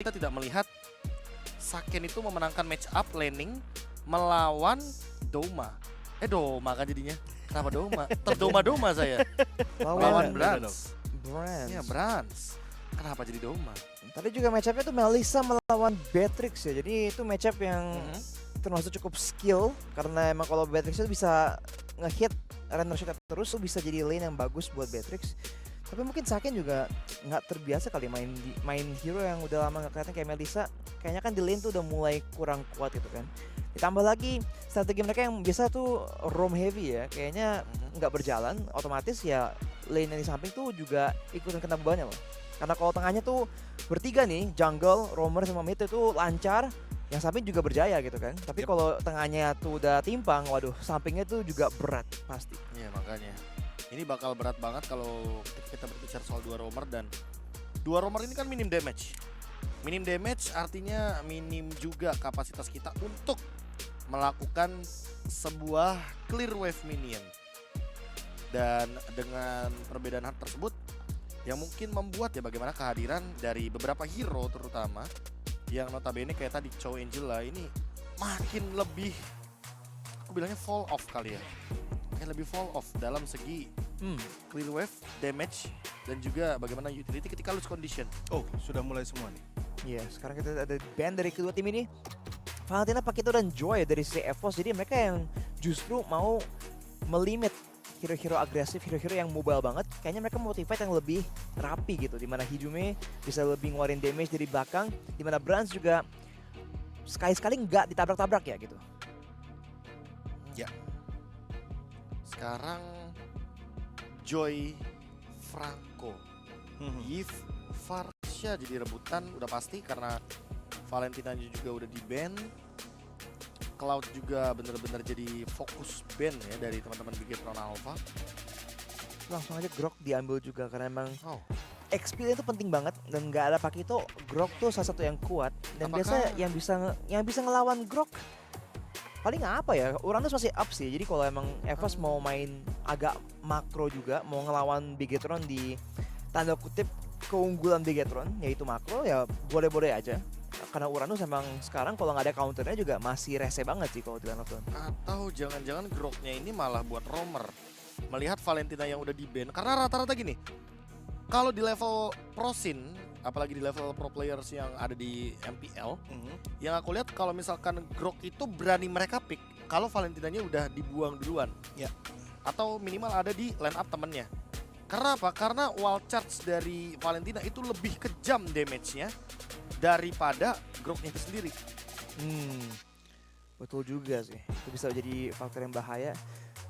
kita tidak melihat Saken itu memenangkan match up laning melawan Doma. Doma kan jadinya. Kenapa Doma? Terdoma-doma saya. Lawan Brands. Iya, Brands. Kenapa jadi Doma? Tadi juga match up-nya tuh Melissa melawan Beatrix ya. Jadi itu match up yang termasuk cukup skill. Karena emang kalau Beatrix itu bisa nge-hit runner shot terus tuh bisa jadi lane yang bagus buat Beatrix. Tapi mungkin Saken juga nggak terbiasa kali main hero yang udah lama nggak kelihatan kayak Melissa. Kayaknya kan di lane tuh udah mulai kurang kuat gitu kan. Ditambah lagi strategi mereka yang biasa tuh roam heavy ya. Kayaknya nggak berjalan, otomatis ya lane yang di samping tuh juga ikutan kena bebannya loh. Karena kalau tengahnya tuh bertiga nih, jungle, roamer sama mid itu lancar, yang samping juga berjaya gitu kan. Tapi kalau tengahnya tuh udah timpang, waduh sampingnya tuh juga berat pasti. Iya makanya. Ini bakal berat banget kalau kita berbicara soal dua roamer, dan dua roamer ini kan minim damage. Minim damage artinya minim juga kapasitas kita untuk melakukan sebuah clear wave minion. Dan dengan perbedaan hal tersebut yang mungkin membuat ya bagaimana kehadiran dari beberapa hero terutama yang notabene kayak tadi Chow Angela ini makin lebih, aku bilangnya fall off kali ya. Kayak lebih fall off dalam segi clear wave, damage, dan juga bagaimana utility ketika lose condition. Oh, sudah mulai semua nih. Iya, sekarang kita ada band dari kedua tim ini. Valentina, Pakito, dan Joy dari si EVOS. Jadi mereka yang justru mau melimit hero-hero agresif, hero-hero yang mobile banget. Kayaknya mereka motivate yang lebih rapi gitu. Dimana Hijume bisa lebih ngeluarin damage dari belakang. Dimana Brands juga sekali-sekali nggak ditabrak-tabrak ya gitu. Ya. Sekarang Joy Franco, Yves Farsha jadi rebutan udah pasti karena Valentina juga udah di ban. Cloud juga bener-bener jadi fokus ban ya dari teman-teman Bigetron Alpha. Langsung aja Grok diambil juga karena emang XP itu penting banget, dan nggak ada Pakito, Grok tuh salah satu yang kuat. Dan biasa yang bisa ngelawan Grok paling apa ya, Uranus masih up sih. Jadi kalau emang EVOS mau main agak makro juga, mau ngelawan Bigetron di tanda kutip keunggulan Bigetron yaitu makro, ya boleh-boleh aja. Karena Uranus emang sekarang kalau nggak ada counternya juga masih rese banget sih kalau dilihat nonton. Atau jangan-jangan Groknya ini malah buat roamer melihat Valentina yang udah di ban. Karena rata-rata gini, kalau di level pro scene, apalagi di level pro players yang ada di MPL, yang aku lihat kalau misalkan Grok itu berani mereka pick kalau Valentinanya udah dibuang duluan, ya, atau minimal ada di line up temennya. Karena apa? Karena wall charge dari Valentina itu lebih kejam damage-nya daripada Groknya itu sendiri. Betul juga sih, itu bisa jadi faktor yang bahaya.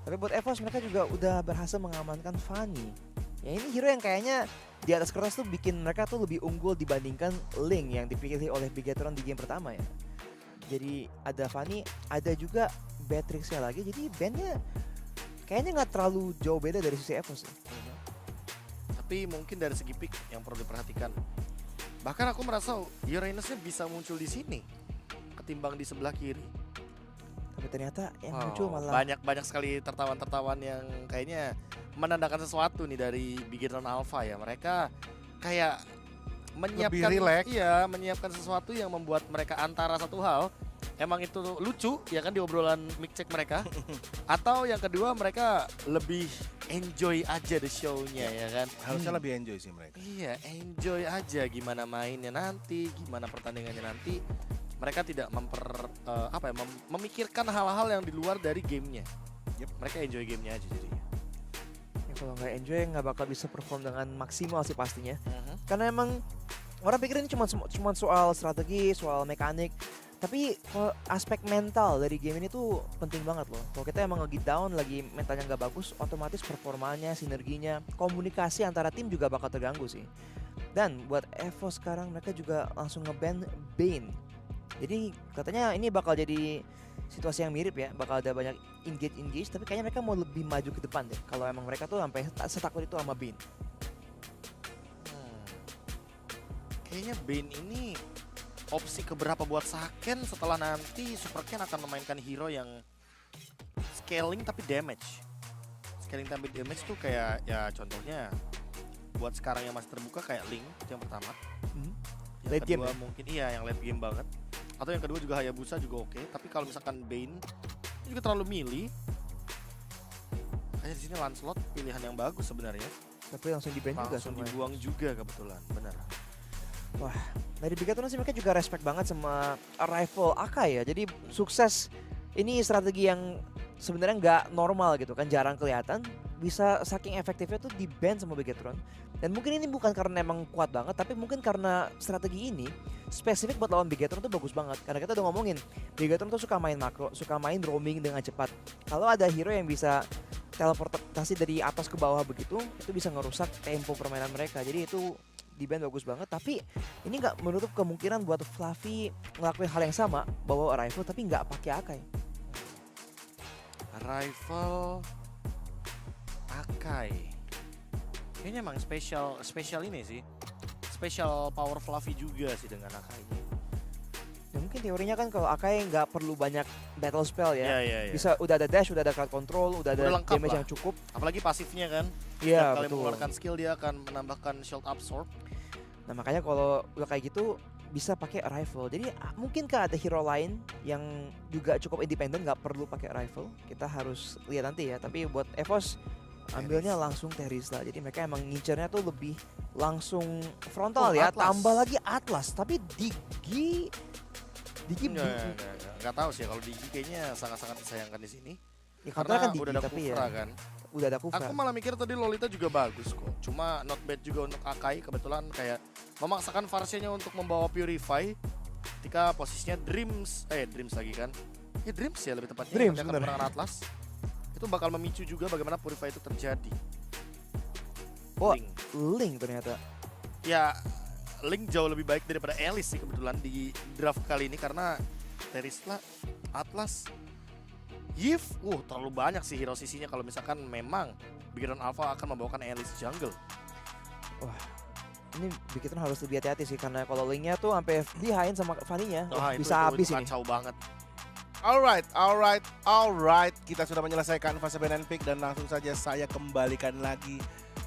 Tapi buat EVOS mereka juga udah berhasil mengamankan Fanny. Ya ini hero yang kayaknya di atas kertas tuh bikin mereka tuh lebih unggul dibandingkan Ling yang dipilih oleh Bigetron di game pertama ya. Jadi ada Fanny, ada juga Beatrixnya lagi, jadi bandnya kayaknya nggak terlalu jauh beda dari sisi EVOS ya. Tapi mungkin dari segi pick yang perlu diperhatikan, bahkan aku merasa Uranusnya bisa muncul di sini ketimbang di sebelah kiri. Tapi ternyata yang muncul malah banyak sekali tertawan yang kayaknya menandakan sesuatu nih dari Bigetron Alpha ya. Mereka kayak menyiapkan sesuatu yang membuat mereka antara satu hal emang itu lucu ya kan di obrolan mic check mereka, atau yang kedua mereka lebih enjoy aja the show-nya ya kan. Harusnya lebih enjoy sih mereka. Iya, enjoy aja gimana mainnya nanti, gimana pertandingannya nanti. Mereka tidak memikirkan hal-hal yang di luar dari gamenya. Mereka enjoy gamenya aja jadinya. Ya kalau nggak enjoy nggak bakal bisa perform dengan maksimal sih pastinya. Karena emang orang pikir ini cuma soal strategi, soal mekanik. Tapi aspek mental dari game ini tuh penting banget loh. Kalau kita emang lagi down, lagi mentalnya nggak bagus, otomatis performanya, sinerginya, komunikasi antara tim juga bakal terganggu sih. Dan buat EVOS sekarang mereka juga langsung nge-ban Bane. Jadi katanya ini bakal jadi situasi yang mirip ya, bakal ada banyak engage, tapi kayaknya mereka mau lebih maju ke depan deh. Kalau emang mereka tuh sampai setakut itu sama Bane. Kayaknya Bane ini opsi keberapa buat Saken setelah nanti Super Ken akan memainkan hero yang scaling tapi damage. Scaling tapi damage tuh kayak ya contohnya buat sekarang yang masih terbuka kayak Link itu yang pertama. Yang Late game kedua ya? mungkin iya yang late game banget. Atau yang kedua juga Hayabusa juga oke. Tapi kalau misalkan Bane ini juga terlalu melee. Kayaknya di sini Lancelot pilihan yang bagus sebenarnya. Tapi langsung di-ban juga Langsung sama. dibuang juga kebetulan, benar. Dari Bigatron sih mereka juga respect banget sama Arrival Akai ya. Jadi sukses. Ini strategi yang sebenarnya nggak normal gitu kan, jarang kelihatan. Bisa saking efektifnya tuh di-ban sama Bigatron. Dan mungkin ini bukan karena emang kuat banget, tapi mungkin karena strategi ini spesifik buat lawan Bigatron tuh bagus banget. Karena kita udah ngomongin, Bigatron tuh suka main makro, suka main roaming dengan cepat. Kalau ada hero yang bisa teleportasi dari atas ke bawah begitu, itu bisa ngerusak tempo permainan mereka. Jadi itu di-ban bagus banget, tapi ini nggak menutup kemungkinan buat Fluffy ngelakuin hal yang sama, bawa Arrival tapi nggak pakai Akai. Arrival Akai. Kayaknya emang spesial ini sih. Special power Fluffy juga sih dengan Akai. Ya mungkin teorinya kan kalau Akai nggak perlu banyak battle spell ya. Iya. Bisa udah ada dash, udah ada crowd control, udah ada Udah lengkap damage lah. yang cukup. Apalagi pasifnya kan. Iya, Setiap kali betul. mengeluarkan skill dia akan menambahkan shield absorb. Nah, makanya kalau udah kayak gitu bisa pakai Arrival. Jadi mungkinkah ada hero lain yang juga cukup independen nggak perlu pakai Arrival? Kita harus lihat nanti ya. Tapi buat EVOS ambilnya langsung Terizla. Jadi mereka emang ngincernya tuh lebih langsung frontal ya. Atlas. Tambah lagi Atlas. Tapi Digi Nggak tahu sih kalau Digi kayaknya sangat-sangat disayangkan di sini. ya, Karena kan Digi udah ada tapi Kufra ya kan. udah ada Kufra. Aku malah mikir tadi Lolita juga bagus kok. Cuma not bad juga untuk Akai. Kebetulan kayak memaksakan Varsianya untuk membawa Purify. Ketika posisinya Dreams lagi kan. Ya Dreams ya lebih tepatnya. Dreams, yang akan bener. memenangkan Atlas. Itu bakal memicu juga bagaimana Purify itu terjadi. Oh. Link. Link ternyata. Ya Link jauh lebih baik daripada Alice sih kebetulan di draft kali ini. Karena Terizla, Atlas, Yif, terlalu banyak sih hero sisinya kalau misalkan memang Bigatron Alpha akan membawakan Alice jungle. Ini Bigatron harus lebih hati-hati sih karena kalau linknya tuh sampai behind sama Fanny-nya bisa habis ini. Kacau banget. Alright. Kita sudah menyelesaikan fase ban and pick dan langsung saja saya kembalikan lagi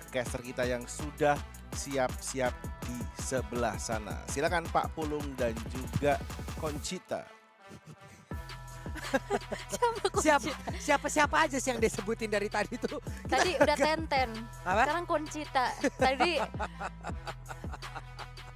ke caster kita yang sudah siap-siap di sebelah sana. Silakan Pak Pulung dan juga Conchita. Siapa aja sih yang disebutin dari tadi tuh? Tadi udah Tenten, Apa? sekarang Conchita. Tadi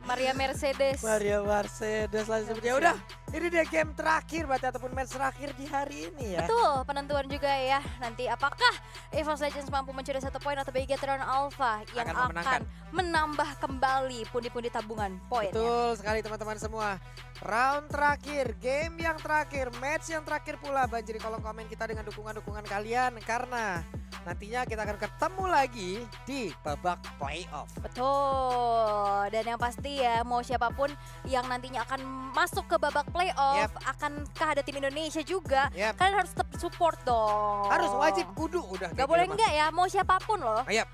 Maria Mercedes. Maria Mercedes langsung ya udah. Ini dia game terakhir berarti ataupun match terakhir di hari ini ya. Betul, penentuan juga ya. Nanti apakah EVOS Legends mampu mencuri 1 poin atau Bigatron Alpha yang Akan memenangkan. akan menambah kembali pundi-pundi tabungan poinnya. Betul sekali teman-teman semua. Round terakhir, game yang terakhir, match yang terakhir pula. Banjiri kolom komen kita dengan dukungan-dukungan kalian karena nantinya kita akan ketemu lagi di babak playoff. Betul. Dan yang pasti ya mau siapapun yang nantinya akan masuk ke babak playoff, akankah ada tim Indonesia juga? Yep. Kalian harus tetap support dong. Harus wajib kudu udah. Gak boleh enggak ya, mau siapapun loh. Yap.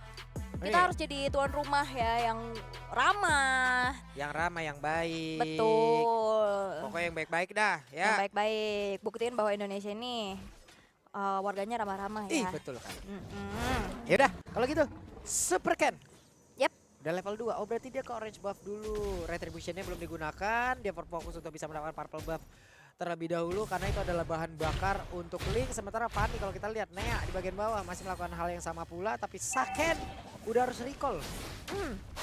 Kita harus jadi tuan rumah ya yang ramah. yang ramah, yang baik. Betul. Pokoknya yang baik-baik dah Yang ya. baik-baik. Buktiin bahwa Indonesia ini warganya ramah-ramah Ih, ya. betul kan. Mm-mm. Yaudah, kalau gitu Super Ken. Yep. Udah level 2. Oh, berarti dia ke orange buff dulu. Retribution-nya belum digunakan. Dia berfokus untuk bisa mendapatkan purple buff terlebih dahulu karena itu adalah bahan bakar untuk Link. Sementara Fanny kalau kita lihat Nea di bagian bawah masih melakukan hal yang sama pula, tapi Saken udah harus recall.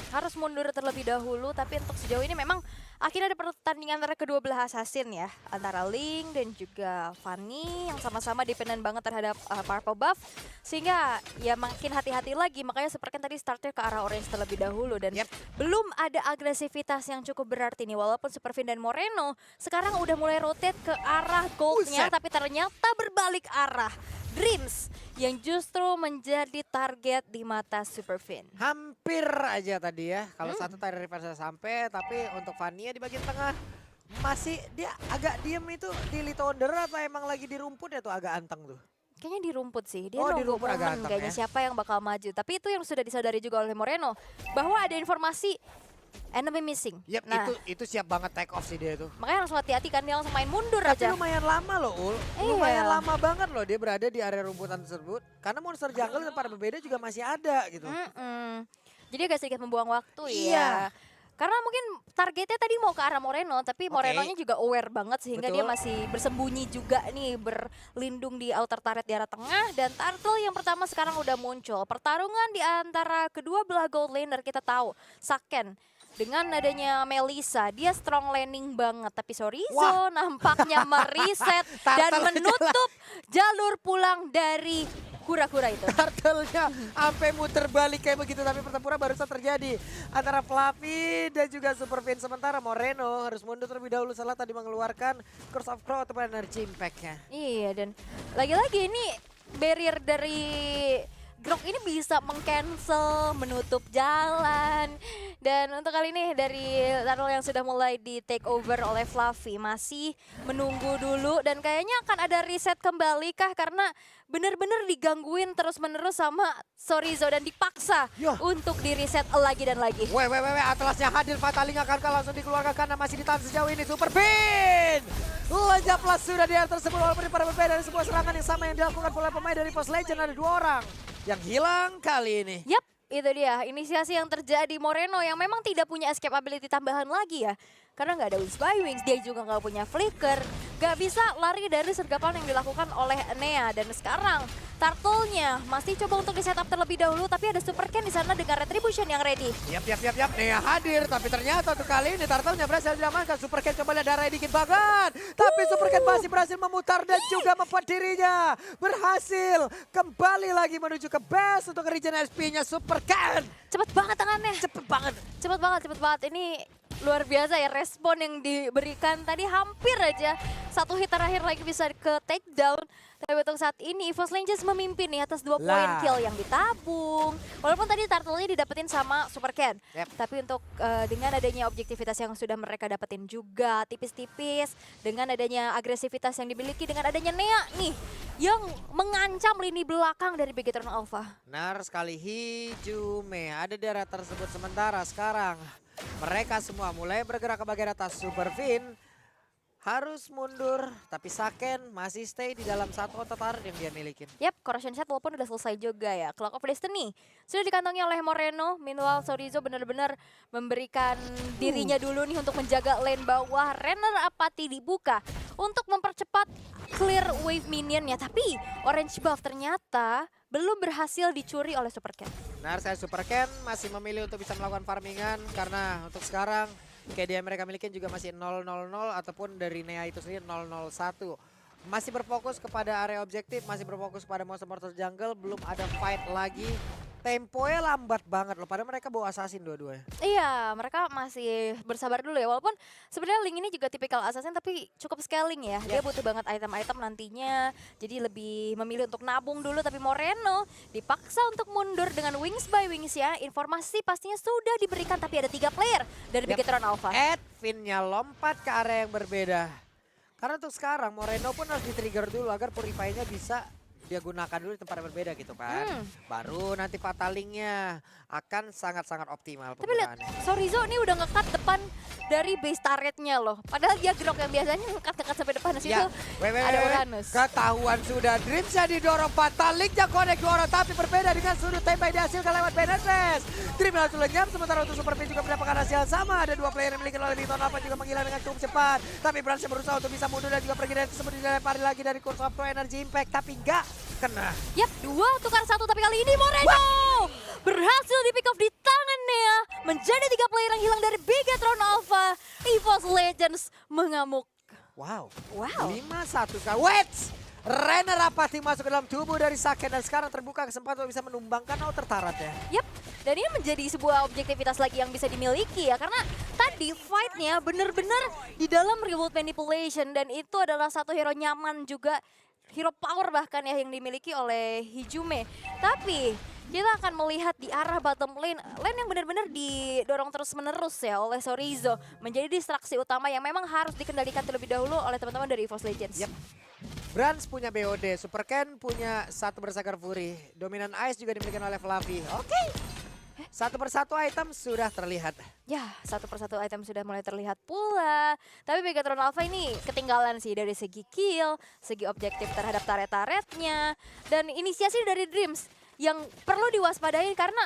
Harus mundur terlebih dahulu, tapi untuk sejauh ini memang akhirnya ada pertandingan antara kedua belah assassin ya, antara Link dan juga Fanny yang sama-sama dependen banget terhadap purple buff, sehingga ya makin hati-hati lagi. Makanya seperti tadi startnya ke arah orange terlebih dahulu dan Yep. belum ada agresivitas yang cukup berarti nih, walaupun Superfin dan Moreno sekarang udah mulai rotate ke arah goldnya, Buset. tapi ternyata berbalik arah. Dreams yang justru menjadi target di mata Superfin. Hampir aja tadi ya. Kalau satu tadi reverse sampai, tapi untuk Fania di bagian tengah masih dia agak diem itu di Little Wonder atau emang lagi di rumput ya tuh agak anteng tuh. Kayaknya di rumput sih, dia Oh, di nunggu rumput agak momen anteng kayaknya ya. siapa yang bakal maju. Tapi itu yang sudah disadari juga oleh Moreno, bahwa ada informasi enemy missing. Yap, Nah, itu siap banget take off sih dia tuh. makanya langsung hati-hati kan, dia langsung main mundur Tapi aja. lumayan lama loh Ul. Iya. Lumayan lama banget loh dia berada di area rumputan tersebut. Karena monster jungle dan pada berbeda juga masih ada gitu. Jadi agak sedikit membuang waktu Iya. ya. Karena mungkin targetnya tadi mau ke arah Moreno, tapi Oke. Morenonya juga aware banget sehingga dia Betul. masih bersembunyi juga nih, berlindung di outer turret di arah tengah. Dan Turtle yang pertama sekarang udah muncul. Pertarungan di antara kedua belah gold laner kita tahu. Saken dengan adanya Melissa, dia strong laning banget. Tapi Sorizo nampaknya mereset dan Turtle menutup jalur pulang dari kura-kura itu. Turtle-nya sampai muter balik kayak begitu, tapi pertempuran barusan terjadi antara Fluffy dan juga Superfin. Sementara Moreno harus mundur terlebih dahulu setelah tadi mengeluarkan Curse of Crow ataupun energy impact-nya. Iya, dan lagi-lagi ini barrier dari Grok ini bisa meng-cancel, menutup jalan. Dan untuk kali ini dari Turtle yang sudah mulai di take over oleh Fluffy masih menunggu dulu dan kayaknya akan ada reset kembali kah karena benar-benar digangguin terus-menerus sama Sorizo dan dipaksa Yah. untuk di reset lagi dan lagi. Weh, Atlasnya hadir, Fataling akankah langsung dikeluarkan karena masih ditahan sejauh ini. Superfin! Lenyaplah sudah di air tersebut walaupun para berbeda dari sebuah serangan yang sama yang dilakukan oleh pemain dari Pos Legend. Ada 2 orang yang hilang kali ini. Yap, itu dia inisiasi yang terjadi. Moreno yang memang tidak punya escape ability tambahan lagi ya. Karena nggak ada Wings by Wings, dia juga nggak punya flicker. Nggak bisa lari dari sergapan yang dilakukan oleh Nea. Dan sekarang Turtle-nya masih coba untuk di setup terlebih dahulu. Tapi ada Super Ken di sana dengan Retribution yang ready. Yap. Nea hadir, tapi ternyata untuk kali ini Turtle-nya berhasil diamankan. Super Ken coba lihat darah dikit banget. Tapi Super Ken masih berhasil memutar dan juga membuat dirinya berhasil kembali lagi menuju ke base untuk regen SP-nya Super Ken. Cepet banget tangannya. Cepet banget. Cepet banget. Ini luar biasa ya respon yang diberikan tadi, hampir aja satu hit terakhir lagi bisa ke take down. Tapi untuk saat ini EVOS Legends memimpin nih atas 2 poin Lah. kill yang ditabung. Walaupun tadi Turtle-nya didapetin sama Super Ken. Yep. Tapi untuk dengan adanya objektivitas yang sudah mereka dapetin juga tipis-tipis. Dengan adanya agresivitas yang dimiliki, dengan adanya Nea nih yang mengancam lini belakang dari Begatron Alpha. Benar sekali, Hijume ada di area tersebut. Sementara sekarang mereka semua mulai bergerak ke bagian atas. Superfin harus mundur, tapi Saken masih stay di dalam satu otot turret yang dia milikin. Yap, Corrosion Set walaupun udah selesai juga ya. Clock of Destiny sudah dikantongi oleh Moreno. Meanwhile Sorizo benar-benar memberikan dirinya dulu nih untuk menjaga lane bawah. Renner Apathy dibuka untuk mempercepat clear wave minionnya. Tapi orange buff ternyata belum berhasil dicuri oleh Super Ken. Benar, saya Super Ken masih memilih untuk bisa melakukan farmingan karena untuk sekarang KD yang mereka miliki juga masih 0-0-0 ataupun dari Nea itu sendiri 0-0-1. Masih berfokus kepada area objektif, masih berfokus pada monster-monster jungle, belum ada fight lagi. Temponya lambat banget loh, padahal mereka bawa assassin dua-duanya. Iya, mereka masih bersabar dulu ya. Walaupun sebenarnya Link ini juga tipikal assassin tapi cukup scaling ya. Dia butuh banget item-item nantinya. Jadi lebih memilih untuk nabung dulu. Tapi Moreno dipaksa untuk mundur dengan Wings by Wings ya. Informasi pastinya sudah diberikan tapi ada 3 player dari Yap. Begatron Alpha. Edwin-nya lompat ke area yang berbeda. Karena untuk sekarang Moreno pun harus di-trigger dulu agar Purify-nya bisa dia gunakan dulu di tempat yang berbeda gitu kan. Baru nanti Fatalingnya akan sangat-sangat optimal Tapi lihat, penggunaannya. Sorizo ini udah ngekat depan dari base turretnya loh. Padahal dia Grok yang biasanya ngekat sampai depan situ. Ya, ada Uranus. Ketahuan sudah, Dreamsnya didorong, Fatalingnya connect 2 orang, tapi berbeda dengan sudut tembak dihasilkan lewat Penetrace. Dream langsung lenyap, sementara untuk Superfin juga mendapatkan hasil yang sama. Ada 2 player yang dimiliki oleh Riton Alpha juga menghilang dengan cukup cepat. Tapi Bransnya berusaha untuk bisa mundur dan juga pergi dari tersebut, dilempari lagi dari Curse of Pro Energy Impact, tapi enggak kena. Yap, 2 tukar 1 tapi kali ini Moreno berhasil di pick off di tangan Nea. Menjadi 3 player yang hilang dari Begatron Alpha. EVOS Legends mengamuk. Wow. Wow. 5-1 sekarang. Wait! Renner Apathy masuk ke dalam tubuh dari Saken dan sekarang terbuka kesempatan untuk bisa menumbangkan outer turret ya. Yap, dan ini menjadi sebuah objektivitas lagi yang bisa dimiliki ya. Karena tadi fight-nya benar-benar di dalam reward manipulation. Dan itu adalah satu hero nyaman juga. Hero power bahkan ya yang dimiliki oleh Hijume. Tapi kita akan melihat di arah bottom lane. Lane yang benar-benar didorong terus-menerus ya oleh Sorizo. Menjadi distraksi utama yang memang harus dikendalikan terlebih dahulu oleh teman-teman dari EVOS Legends. Yap. Brans punya BOD, Super Ken punya 1 Berserker Fury. Dominan Ice juga dimiliki oleh Fluffy. Oke. 1 persatu item sudah terlihat. Ya, 1 persatu item sudah mulai terlihat pula. Tapi Begatron Alpha ini ketinggalan sih dari segi kill, segi objektif terhadap turret-turretnya. Dan inisiasi dari Dreams yang perlu diwaspadai karena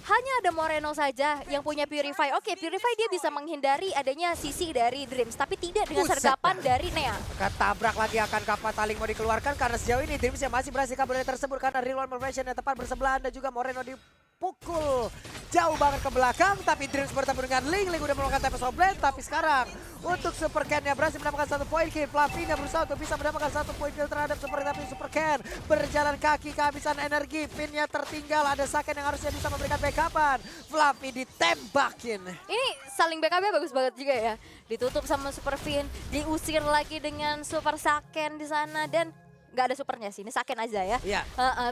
hanya ada Moreno saja yang punya Purify. Oke, Purify dia bisa menghindari adanya sisi dari Dreams, tapi tidak dengan Buset sergapan dah. dari Nea. Ketabrak lagi akan Kapataling mau dikeluarkan karena sejauh ini Dreams yang masih berhasil kabur dari tersebut karena real one formation yang tepat bersebelahan dan juga Moreno dipukul jauh banget ke belakang, tapi Dreams bertemu dengan Ling udah melakukan Tempest of Blade, tapi sekarang untuk Super Ken-nya berhasil mendapatkan 1 poin kill. Fluffy-nya berusaha untuk bisa mendapatkan 1 poin kill terhadap Super, tapi Super Ken berjalan kaki kehabisan energi, Finn-nya tertinggal, ada Saken yang harusnya bisa memberikan backupan. Fluffy ditembakin. Ini saling BKB bagus banget juga ya. Ditutup sama Super Finn, diusir lagi dengan Super Saken di sana dan nggak ada supernya sih. Ini Saken aja ya. Iya.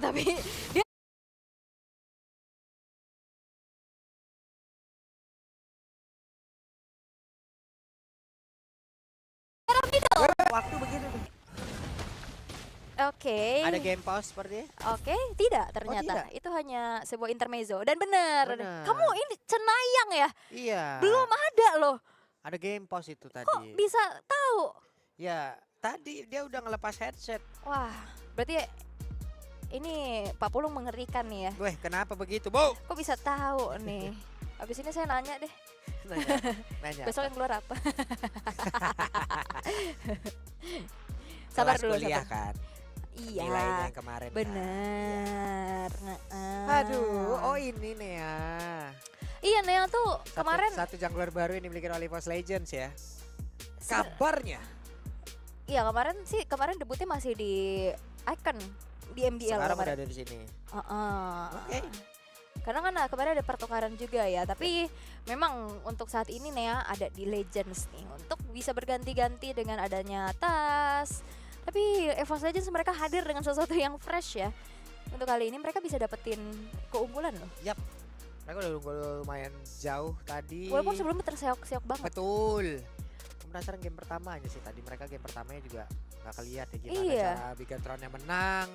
Tapi dia Waktu begini nih. oke. Ada game pause sepertinya. Oke, tidak ternyata. tidak? Itu hanya sebuah intermezzo. Dan benar, Benar. kamu ini cenayang ya? Iya. Belum ada loh. Ada game pause itu tadi. Kok bisa tahu? Ya, tadi dia udah ngelepas headset. Wah, berarti ini Pak Pulung mengerikan nih ya. Weh, kenapa begitu, Bu? Kok bisa tahu nih? Habis ini saya nanya deh, Nanya. Nanya. besok yang keluar apa? Sabar Kelas dulu, kuliah sabar. kan. Iya, Nilainya yang kemarin. kan. bener. Aduh, oh ini nih ya. Iya Nea tuh kemarin, Satu jungler baru yang dimiliki oleh League of Legends ya. Kabarnya. iya kemarin debutnya masih di Icon di MDL Sekarang kemarin. udah ada di sini. Oke. Karena kan kemarin ada pertukaran juga ya, tapi memang untuk saat ini Nea ada di Legends nih untuk bisa berganti-ganti dengan adanya tas. Tapi EVOS Legends mereka hadir dengan sesuatu yang fresh ya. Untuk kali ini mereka bisa dapetin keunggulan loh. Mereka udah lumayan jauh tadi. Walaupun sebelumnya terseok-seok banget. Betul. Aku penasaran game pertamanya sih tadi. Mereka game pertamanya juga nggak keliat ya gimana Iya. cara Bigatron-nya menang.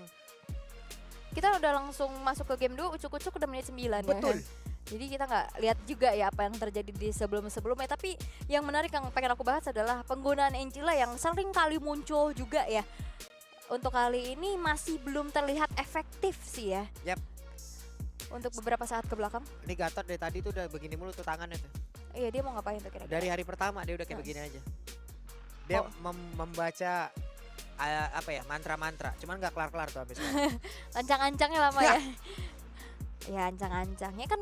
Kita udah langsung masuk ke game 2, ucuk-ucuk udah menit 9 Betul. ya. Jadi kita nggak lihat juga ya apa yang terjadi di sebelum-sebelumnya. Tapi yang menarik yang pengen aku bahas adalah penggunaan Angela yang sering kali muncul juga ya. Untuk kali ini masih belum terlihat efektif sih ya. Yap. Untuk beberapa saat ke belakang. Ini Gatot dari tadi tuh udah begini mulu tuh tangannya tuh. Iya, dia mau ngapain tuh kira-kira? Dari hari pertama dia udah kayak Nah. begini aja. Dia Oh. membaca apa ya, mantra-mantra. Cuman nggak kelar-kelar tuh habis. itu. Ancang-ancangnya lama ya. Ya ancang-ancangnya kan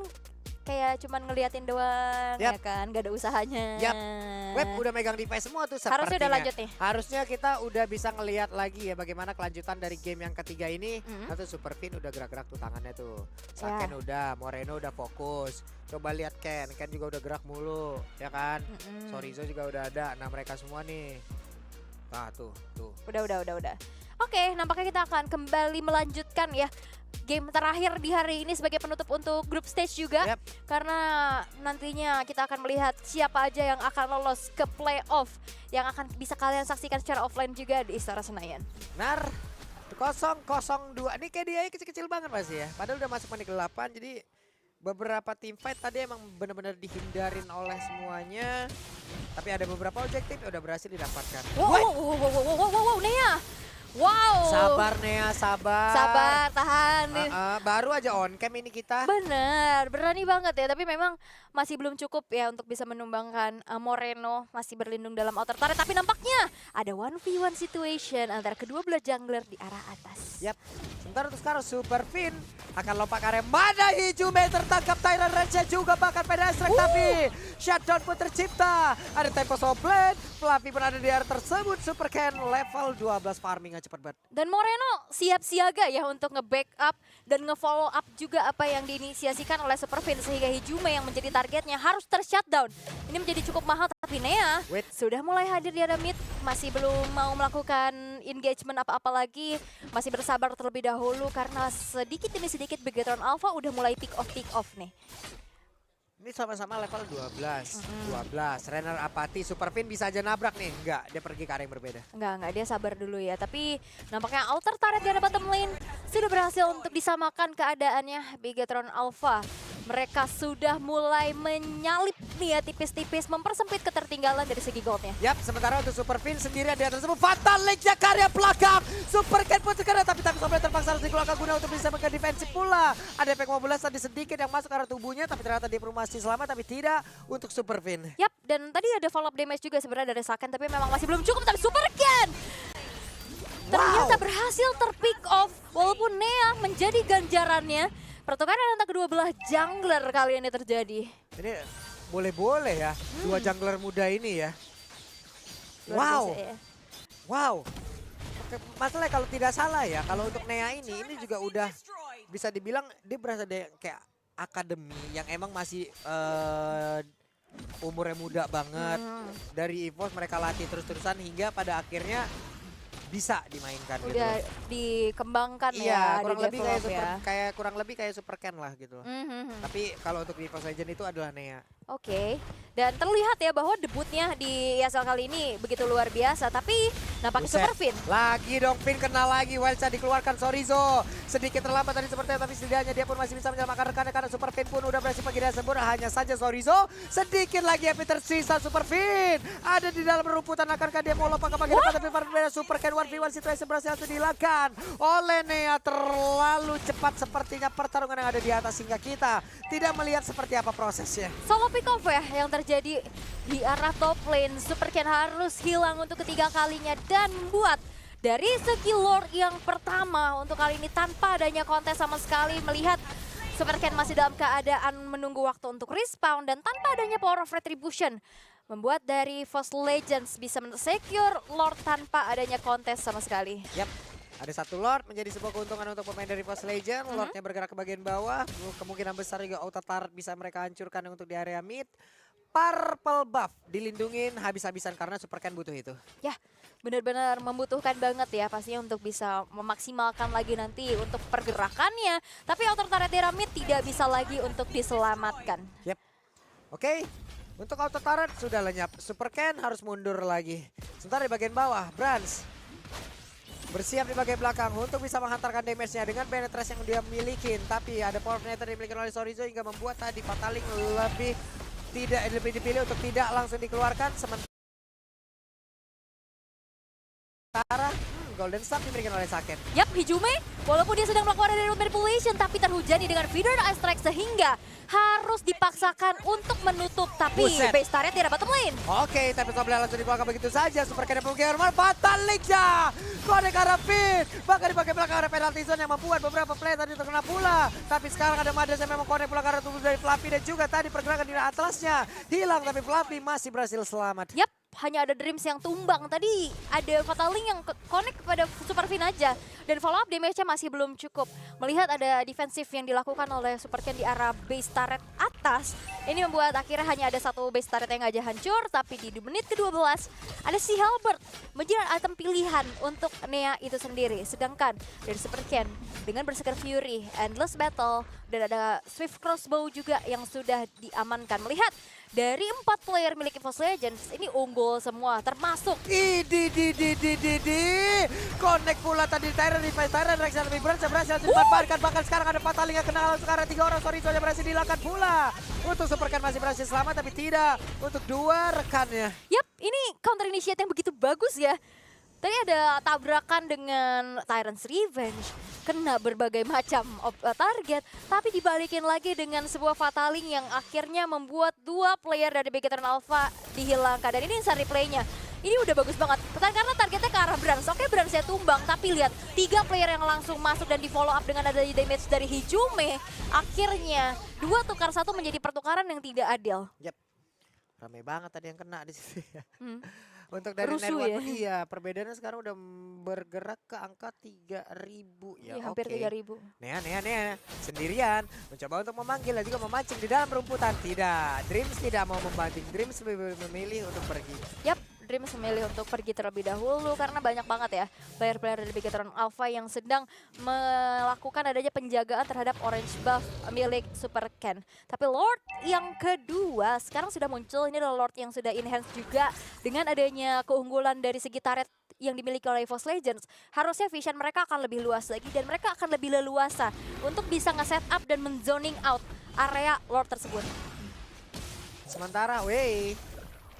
kayak cuman ngeliatin doang ya Yap. kan, gak ada usahanya. Yap. Web udah megang device semua tuh Harusnya udah sepertinya. lanjut nih. Harusnya kita udah bisa ngelihat lagi ya bagaimana kelanjutan dari game yang ketiga ini. Atau Super Fin udah gerak-gerak tuh tangannya tuh. Saken udah, Moreno udah fokus. Coba lihat Ken juga udah gerak mulu, ya kan? Sorizo juga udah ada. Nah, mereka semua nih. Nah, tuh. Udah. Oke, nampaknya kita akan kembali melanjutkan ya game terakhir di hari ini sebagai penutup untuk grup stage juga. Yap. Karena nantinya kita akan melihat siapa aja yang akan lolos ke playoff yang akan bisa kalian saksikan secara offline juga di Istora Senayan. Benar. 0-0-2. Ini kayak dia kecil-kecil banget masih ya. Padahal udah masuk menit 8 jadi beberapa team fight tadi emang benar-benar dihindarin oleh semuanya. Tapi ada beberapa objektif yang udah berhasil didapatkan. Wow, Nea. Wow. Sabar Nea, sabar. Sabar, tahan. Baru aja on cam ini kita. Bener, berani banget ya. Tapi memang masih belum cukup ya untuk bisa menumbangkan Moreno. Masih berlindung dalam outer turret. Tapi nampaknya ada 1v1 situation antara kedua belah jungler di arah atas. Yap. Sementara untuk sekarang Super Fin akan lompat ke area mana Hijume tertangkap Tyrant Rage juga bahkan pedestrian tapi shutdown pun tercipta. Ada Tempest of Blade, Fluffy pun ada di area tersebut. Super Ken level 12 farming cepet banget. Dan Moreno siap siaga ya untuk nge-backup dan nge-follow up juga apa yang diinisiasikan oleh Super Fin sehingga Hijume yang menjadi targetnya harus ter-shutdown. Ini menjadi cukup mahal tapi Nea sudah mulai hadir di area mid, masih belum mau melakukan engagement apa-apa lagi, masih bersabar terlebih dahulu karena sedikit demi sedikit Bigatron Alpha udah mulai pick off nih. Ini sama-sama level 12. 12. Renner Apati, Super Fin bisa aja nabrak nih. Enggak, dia pergi ke area yang berbeda. Enggak, dia sabar dulu ya. Tapi nampaknya outer turret di arah bottom lane sudah berhasil untuk disamakan keadaannya Bigatron Alpha. mereka sudah mulai menyalip nih ya tipis-tipis, mempersempit ketertinggalan dari segi goldnya. Yap, sementara untuk Super Fin sendirian di atas tersebut. Fatal Link-nya karya belakang. Super Ken pun sekarang tapi sampai terpaksa harus dikeluarkan guna untuk bisa mengganti defensif pula. Ada efek 15 tadi sedikit yang masuk ke arah tubuhnya, tapi ternyata dia masih selamat, tapi tidak untuk Super Fin. Yap, dan tadi ada follow up damage juga sebenarnya dari Saken, tapi memang masih belum cukup. Tapi Super Ken ternyata berhasil terpick off, walaupun Nea menjadi ganjarannya. Pertukaran antara kedua belah jungler kali ini terjadi. Ini boleh-boleh ya, dua jungler muda ini ya. Luar Wow. biasa ya. Wow. Oke, masalahnya kalau tidak salah ya, kalau untuk Nea ini juga udah bisa dibilang dia berasal dari kayak akademi yang emang masih umurnya muda banget. Dari EVOS mereka latih terus-terusan hingga pada akhirnya bisa dimainkan gitu. Udah dikembangkan Iya, ya, kurang lebih kayak di-develop kurang lebih kayak Super Ken lah gitu. Mhm. Tapi kalau untuk di EVOS Legend itu adalah Nea. Oke, dan terlihat ya bahwa debutnya di ESL kali ini begitu luar biasa, tapi nampaknya Buset. Super Fin. Lagi dong Fin kena lagi, Wildsha dikeluarkan Sorizo. Sedikit terlambat tadi sepertinya, tapi setidaknya dia pun masih bisa menyelamatkan rekannya karena Super Fin pun udah berhasil pergi dari sempurna. Hanya saja Sorizo sedikit lagi yang tersisa. Super Fin ada di dalam rumputan, akankah dia mau lompat ke bagian depan, tapi pada Super Ken 1v1 situation berhasil dilakukan oleh Nea. Terlalu cepat sepertinya pertarungan yang ada di atas hingga kita tidak melihat seperti apa prosesnya. Solo pick off ya yang terjadi di arah top lane. Super Ken harus hilang untuk ketiga kalinya dan membuat dari segi lord yang pertama untuk kali ini tanpa adanya kontes sama sekali, melihat Super Ken masih dalam keadaan menunggu waktu untuk respawn dan tanpa adanya power of retribution, membuat dari First Legends bisa men-secure lord tanpa adanya kontes sama sekali. Yap, ada satu Lord menjadi sebuah keuntungan untuk pemain dari First Legend. Lordnya bergerak ke bagian bawah, kemungkinan besar juga auto turret bisa mereka hancurkan untuk di area mid. Purple buff dilindungin habis-habisan karena Super Ken butuh itu. Ya, benar-benar membutuhkan banget ya pastinya untuk bisa memaksimalkan lagi nanti untuk pergerakannya. Tapi outer turret Pyramid tidak bisa lagi untuk diselamatkan. Yep. Oke, untuk auto turret sudah lenyap. Super Ken harus mundur lagi. Sementara di bagian bawah, Brans bersiap di bagian belakang untuk bisa menghantarkan damage-nya dengan penetrasi yang dia miliki. Tapi ada power penetrasi yang dimiliki oleh Sorizo hingga membuat tadi Fataling lebih dipilih untuk tidak langsung dikeluarkan. Sementara Golden Staff diberikan oleh Saken. Yap, Hijume walaupun dia sedang melakukan root manipulation tapi terhujani dengan feeder ice strike sehingga harus dipaksakan untuk menutup, tapi Buset. base turret tidak bottom lane. Oke, tapi Sobel langsung dikeluarkan begitu saja. Super Ken Pulki Herman, Fatal Liga. Kode Karafin. Bahkan di bagian belakang ada penalty zone yang membuat beberapa player tadi terkena pula. Tapi sekarang ada Madras yang memang kode pula karena tubuh dari Fluffy dan juga tadi pergerakan di atlasnya hilang, tapi Fluffy masih berhasil selamat. Yap, hanya ada Dreams yang tumbang. Tadi ada Fataling yang connect kepada Super Fin aja. Dan follow up damage-nya masih belum cukup. Melihat ada defensif yang dilakukan oleh Super Ken di arah base turret atas. Ini membuat akhirnya hanya ada satu base turret yang aja hancur. Tapi di menit ke-12 ada si Halbert menjadi item pilihan untuk Nea itu sendiri. Sedangkan dari Super Ken dengan Berserker Fury, Endless Battle, dan ada Swift Crossbow juga yang sudah diamankan. Melihat dari 4 player milik EVOS Legends ini unggul semua, termasuk Connect pula tadi Tyrant, revive Tyrant, Rex yang lebih berhasil dimanfaatkan. Bahkan sekarang ada Fataling yang kena sekarang 3 orang. Sorizo yang berhasil dilakukan pula. Untuk Super Ken masih berhasil selamat, tapi tidak untuk 2 rekannya. Yap, ini counter initiate yang begitu bagus ya. Tadi ada tabrakan dengan Tyrant's Revenge, kena berbagai macam target, tapi dibalikin lagi dengan sebuah Fataling yang akhirnya membuat 2 player dari Begetron Alpha dihilangkan. Dan ini instant replaynya. Ini udah bagus banget, karena targetnya ke arah Brans. Oke, Bransnya tumbang, tapi lihat 3 player yang langsung masuk dan di follow up dengan ada damage dari Hijume. Akhirnya 2 tukar 1 menjadi pertukaran yang tidak adil. Yap, ramai banget tadi yang kena di situ ya. Untuk dari Rusuh Nine ya. One, iya perbedaannya sekarang udah bergerak ke angka 3.000 ya. Iya, hampir oke. 3.000. Nea sendirian mencoba untuk memanggil dan juga memancing di dalam rumputan. Tidak, Dreams tidak mau membanting. Dreams lebih memilih untuk pergi. Yap, Dreams memilih untuk pergi terlebih dahulu karena banyak banget ya player-player dari Begetron Alpha yang sedang melakukan adanya penjagaan terhadap orange buff milik Super Ken. Tapi Lord yang kedua sekarang sudah muncul, ini adalah Lord yang sudah enhance juga dengan adanya keunggulan dari segi turret yang dimiliki oleh EVOS Legends. Harusnya vision mereka akan lebih luas lagi dan mereka akan lebih leluasa untuk bisa nge-set up dan men-zoning out area Lord tersebut. Sementara,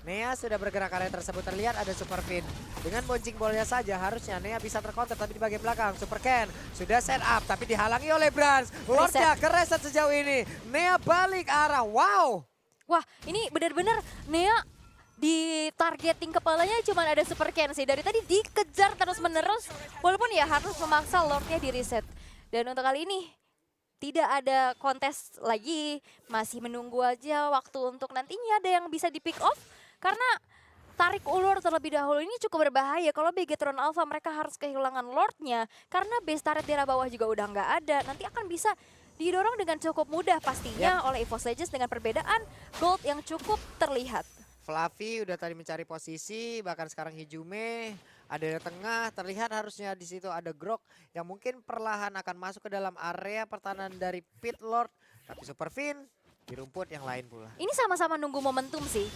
Nea sudah bergerak area tersebut, terlihat ada Super Fin. Dengan bouncing ballnya saja harusnya Nea bisa tercounter, tapi di bagian belakang Super Ken sudah set up tapi dihalangi oleh Brans. Lordnya kereset sejauh ini. Nea balik arah, wow. Wah, ini benar-benar Nea di targeting kepalanya cuma ada Super Ken sih. Dari tadi dikejar terus-menerus walaupun ya harus memaksa Lordnya di reset. Dan untuk kali ini tidak ada kontes lagi, masih menunggu aja waktu untuk nantinya ada yang bisa di pick off. Karena tarik ulur terlebih dahulu ini cukup berbahaya. Kalau Begetron Alpha mereka harus kehilangan Lordnya. Karena base turret di arah bawah juga udah nggak ada. Nanti akan bisa didorong dengan cukup mudah pastinya oleh EVOS Legends dengan perbedaan gold yang cukup terlihat. Fluffy udah tadi mencari posisi, bahkan sekarang Hijume ada di tengah, terlihat harusnya di situ ada Grok yang mungkin perlahan akan masuk ke dalam area pertahanan dari Pit Lord. Tapi Super Fin di rumput yang lain pula. Ini sama-sama nunggu momentum sih.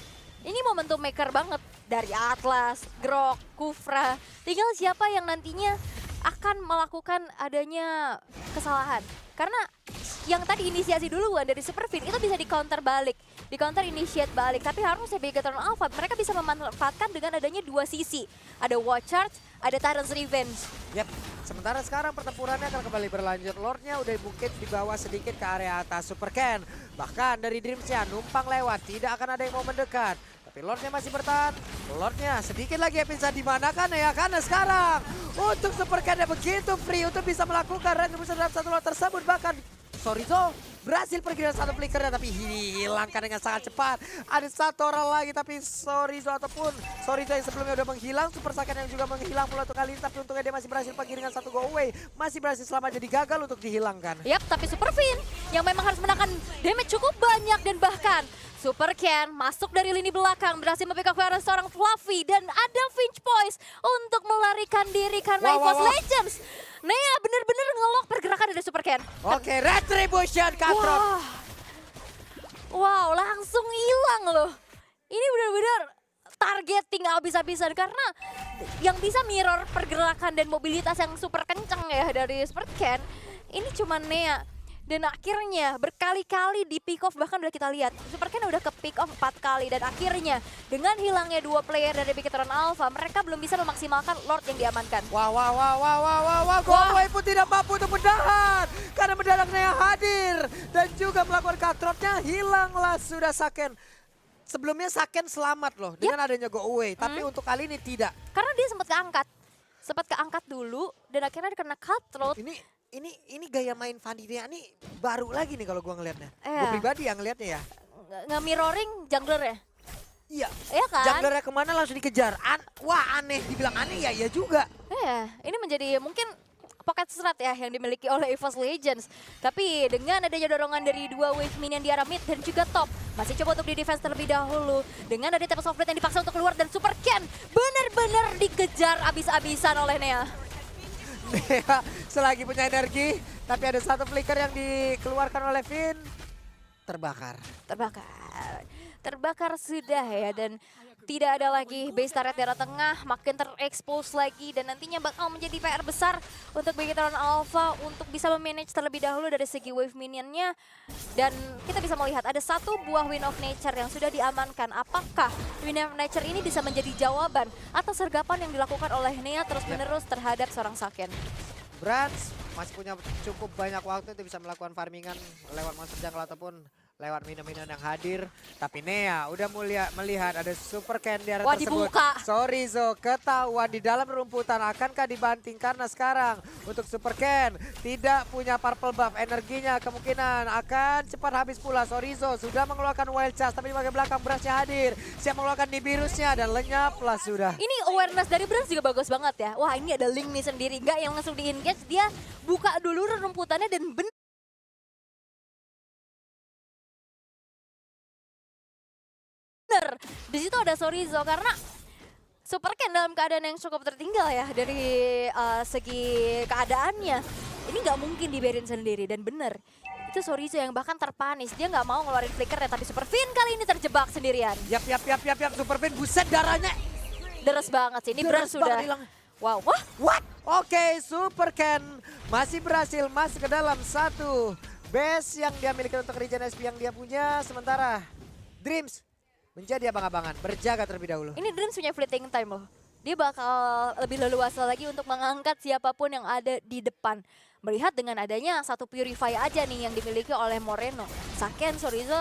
Ini momentum maker banget dari Atlas, Grok, Kufra. Tinggal siapa yang nantinya akan melakukan adanya kesalahan. Karena yang tadi inisiasi duluan dari Superfin itu bisa di counter balik, di counter initiate balik. Tapi harusnya Begetron Alpha mereka bisa memanfaatkan dengan adanya dua sisi. Ada Watch Charge, ada Tyrant's Revenge. Yap, sementara sekarang pertempurannya akan kembali berlanjut. Lordnya udah mungkin dibawa sedikit ke area atas Super Ken. Bahkan dari Dreamsnya numpang lewat, tidak akan ada yang mau mendekat. Tapi Lordnya masih bertahan. Lordnya sedikit lagi bisa dimanakan ya, karena sekarang untuk Super Ken begitu free untuk bisa melakukan retribution dalam satu Lord tersebut. Bahkan Sorizo berhasil pergi dari satu flickernya tapi hilangkan dengan sangat cepat. Ada satu orang lagi tapi Sorizo yang sebelumnya udah menghilang. Super Saiyan yang juga menghilang pula untuk kali ini. Tapi untungnya dia masih berhasil pergi dengan satu go away. Masih berhasil selamat jadi gagal untuk dihilangkan. Yap, tapi Superfin yang memang harus menahan damage cukup banyak dan bahkan Super Ken masuk dari lini belakang berhasil mempick up seorang Fluffy dan ada Finch Poise untuk melarikan diri karena EVOS Legends. Nea bener-bener ngelok pergerakan dari Super Ken. Oke, retribution Katrop. Wow, langsung hilang loh. Ini benar-benar targeting habis-habisan karena yang bisa mirror pergerakan dan mobilitas yang super kenceng ya dari Super Ken ini cuma Nea. Dan akhirnya berkali-kali di pick off, bahkan udah kita lihat Super Ken udah ke pick off 4 kali. Dan akhirnya dengan hilangnya 2 player dari Begetron Alpha, mereka belum bisa memaksimalkan Lord yang diamankan. Wah, Goldway pun tidak mampu untuk menahan. Karena mendadak Nea hadir. Dan juga melakukan cutthroat-nya, hilanglah sudah Saken. Sebelumnya Saken selamat loh dengan adanya go away. Tapi untuk kali ini tidak. Karena dia sempat keangkat dulu dan akhirnya dia kena cutthroat. Ini gaya main Vanilla ini baru lagi nih kalau gua ngelihatnya. Iya. Gue pribadi yang ngelihatnya ya. Nge-mirroring jungler ya? Iya. Iya kan? Junglernya kemana langsung dikejar. Wah aneh, dibilang aneh ya juga. Ini menjadi mungkin pocket strat ya yang dimiliki oleh EVOS Legends. Tapi dengan adanya dorongan dari 2 wave minion di arah mid dan juga top, masih coba untuk di defense terlebih dahulu. Dengan ada Tempest of Blade yang dipaksa untuk keluar dan Super Ken benar-benar dikejar abis-abisan oleh Nea. Nea selagi punya energi, tapi ada satu flicker yang dikeluarkan oleh Finn. Terbakar sudah ya, dan tidak ada lagi base turret di arah tengah, makin terekspos lagi dan nantinya bakal menjadi PR besar untuk Begetron Alpha untuk bisa memanage terlebih dahulu dari segi wave minionnya. Dan kita bisa melihat ada satu buah Wind of Nature yang sudah diamankan. Apakah Wind of Nature ini bisa menjadi jawaban atas sergapan yang dilakukan oleh Nea terus-menerus terhadap seorang Saken? Brans masih punya cukup banyak waktu untuk bisa melakukan farmingan lewat monster jungle ataupun lewat minion-minion yang hadir. Tapi Nea udah melihat ada Super Ken di area tersebut. Dibuka. Sorizo ketahuan di dalam rumputan, akankah dibanting? Karena sekarang untuk Super Ken tidak punya purple buff, energinya kemungkinan akan cepat habis pula. Sorizo sudah mengeluarkan wild charge tapi di bagian belakang Brasnya hadir. Siap mengeluarkan Nibirusnya dan lenyaplah sudah. Ini awareness dari Brans juga bagus banget ya. Wah, ini ada link nih sendiri, nggak yang langsung di-engage, dia buka dulu rumputannya dan di situ ada Sorizo karena Super Ken dalam keadaan yang cukup tertinggal ya dari segi keadaannya. Ini nggak mungkin dibiarin sendiri dan bener. Itu Sorizo yang bahkan terpanis. Dia nggak mau ngeluarin flickernya tapi Super Fin kali ini terjebak sendirian. Yap. Super Fin buset darahnya. Deres banget sih. Ini bener sudah. Wow, What? Oke, Super Ken masih berhasil masuk ke dalam satu base yang dia miliki untuk regen SP yang dia punya. Sementara Dreams menjadi abang-abangan, berjaga terlebih dahulu. Ini Dreams punya fleeting time loh. Dia bakal lebih leluasa lagi untuk mengangkat siapapun yang ada di depan. Melihat dengan adanya satu Purify aja nih yang dimiliki oleh Moreno. Saken, Sorizo,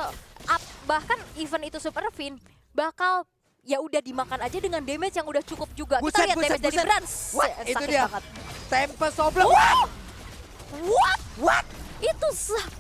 bahkan event itu Super Fin bakal ya udah dimakan aja dengan damage yang udah cukup juga. Kita lihat damage dari Brans. Wah, itu Sakit dia. banget. Tempest Oblong. What? Itu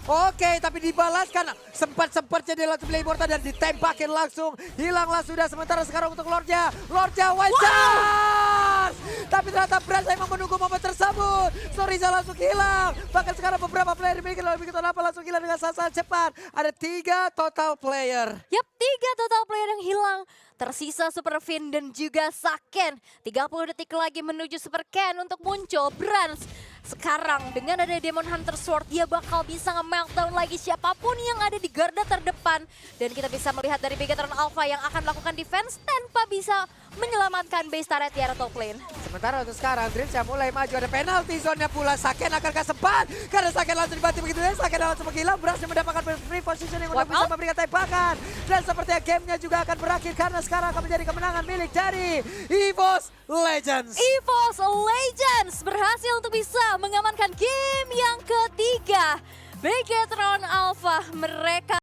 Oke, tapi dibalaskan. Sempat-sempatnya dia langsung play mortal dan ditembakin langsung. Hilanglah sudah sementara sekarang untuk Lordnya. Lordnya wild charge! Tapi ternyata Brans emang menunggu momen tersebut. Soriza langsung hilang. Bahkan sekarang beberapa player dimiliki oleh Big Apa langsung hilang dengan sangat cepat. Ada 3 total player. Yap, 3 total player yang hilang. Tersisa Super Fin dan juga Saken. 30 detik lagi menuju Super Ken untuk muncul. Brans sekarang dengan ada Demon Hunter Sword dia bakal bisa nge-meltdown lagi siapapun yang ada di garda terdepan. Dan kita bisa melihat dari Bigetron Alpha yang akan melakukan defense tanpa bisa menyelamatkan base turret di area top lane. Sementara untuk sekarang Dreams yang mulai maju, ada penalty zone-nya pula. Saken akankah sempat? Karena Saken langsung dibantu begitu saja. Saken langsung menghilang, berhasil mendapatkan free positioning untuk bisa memberikan tembakan. Dan sepertinya gamenya juga akan berakhir karena sekarang akan menjadi kemenangan milik dari EVOS Legends. EVOS Legends berhasil untuk bisa mengamankan game yang ketiga. Bigetron Alpha mereka